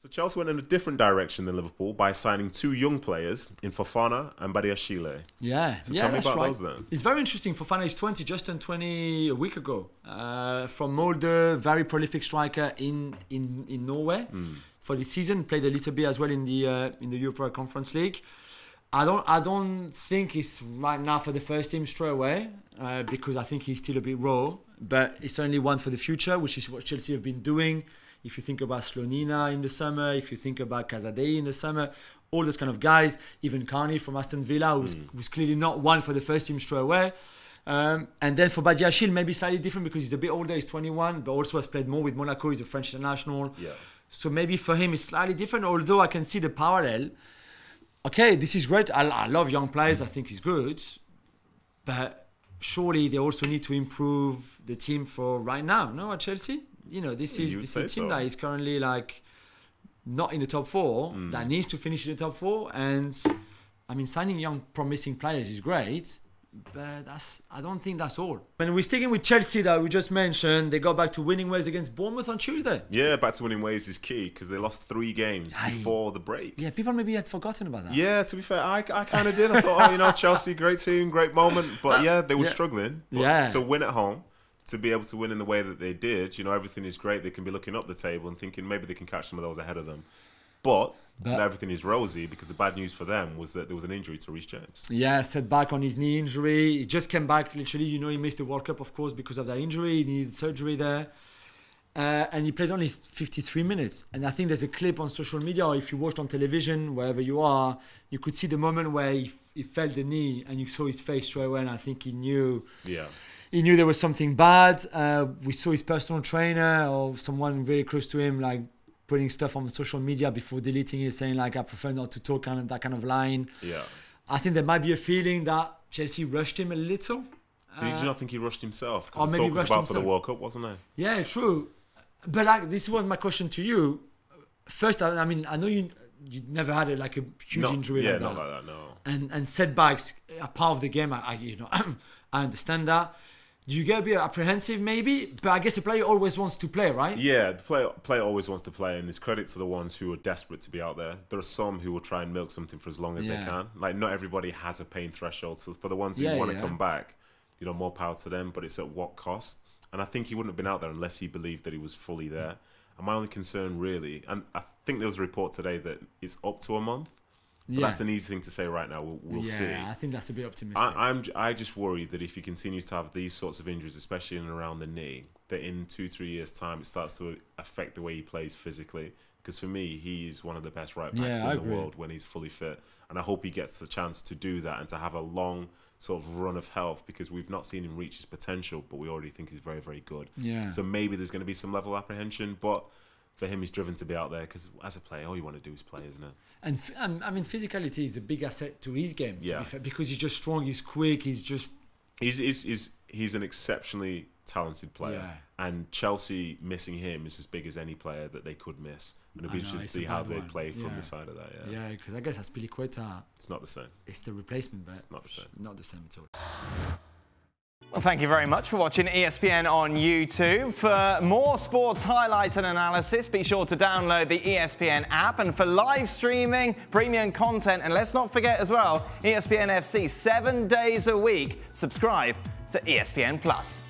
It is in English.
So Chelsea went in a different direction than Liverpool by signing 2 young players in Fofana and Badiashile. Yeah, so tell me about those then. It's very interesting. Fofana is 20, just turned 20 a week ago. From Molde, very prolific striker in Norway for this season. Played a little bit as well in the Europa Conference League. I don't think it's right now for the first team straight away because I think he's still a bit raw. But it's certainly one for the future, which is what Chelsea have been doing. If you think about Slonina in the summer, if you think about Casadei in the summer, all those kind of guys, even Carney from Aston Villa, who's clearly not one for the first team straight away. And then for Badiashile, maybe slightly different because he's a bit older, he's 21, but also has played more with Monaco, he's a French international. Yeah. So maybe for him it's slightly different, although I can see the parallel. Okay, this is great. I love young players, I think he's good. But surely they also need to improve the team for right now, no, at Chelsea? You know, this is a team that is currently like not in the top 4, that needs to finish in the top 4. And I mean, signing young promising players is great, but I don't think that's all. And we're sticking with Chelsea that we just mentioned. They got back to winning ways against Bournemouth on Tuesday. Yeah, back to winning ways is key because they lost 3 games before the break. Yeah, people maybe had forgotten about that. Yeah, to be fair, I kind of did. I thought, oh, you know, Chelsea, great team, great moment. But yeah, they were struggling. But, so win at home. To be able to win in the way that they did, you know, everything is great. They can be looking up the table and thinking maybe they can catch some of those ahead of them. But not everything is rosy because the bad news for them was that there was an injury to Reece James. Yeah, setback on his knee injury. He just came back, literally. You know, he missed the World Cup, of course, because of that injury. He needed surgery there. And he played only 53 minutes. And I think there's a clip on social media, or if you watched on television, wherever you are, you could see the moment where he felt the knee and you saw his face straight away. And I think he knew... Yeah. He knew there was something bad. We saw his personal trainer or someone very close to him, like putting stuff on social media before deleting it, saying like, I prefer not to talk, kind of that kind of line. Yeah. I think there might be a feeling that Chelsea rushed him a little. Did you not think he rushed himself? Because the talk was about for the World Cup, wasn't it? Yeah, true. But like, this was my question to you. First, I mean, I know you never had a huge injury like that. Yeah, not like that, no. And setbacks are part of the game. I understand that. Do you get a bit apprehensive maybe? But I guess the player always wants to play, right? Yeah, the player always wants to play, and it's credit to the ones who are desperate to be out there. There are some who will try and milk something for as long as they can. Like, not everybody has a pain threshold. So for the ones who want to come back, you know, more power to them, but it's at what cost? And I think he wouldn't have been out there unless he believed that he was fully there. And my only concern really, and I think there was a report today that it's up to a month. But that's an easy thing to say right now. We'll see. Yeah, I think that's a bit optimistic. I just worry that if he continues to have these sorts of injuries, especially in and around the knee, that in 2-3 years' time it starts to affect the way he plays physically. Because for me, he's one of the best right backs in the world when he's fully fit. And I hope he gets a chance to do that and to have a long sort of run of health, because we've not seen him reach his potential, but we already think he's very, very good. Yeah. So maybe there's going to be some level of apprehension, but for him, he's driven to be out there because as a player, all you want to do is play, isn't it? And I mean, physicality is a big asset to his game, to be fair, because he's just strong, he's quick, he's an exceptionally talented player. Yeah. And Chelsea missing him is as big as any player that they could miss. And we should see how they play from the side of that. Yeah, because I guess Aspilicueta, it's not the same. It's the replacement, but it's not the same. Not the same at all. Well, thank you very much for watching ESPN on YouTube. For more sports highlights and analysis, be sure to download the ESPN app. And for live streaming, premium content, and let's not forget as well, ESPN FC 7 days a week. Subscribe to ESPN Plus.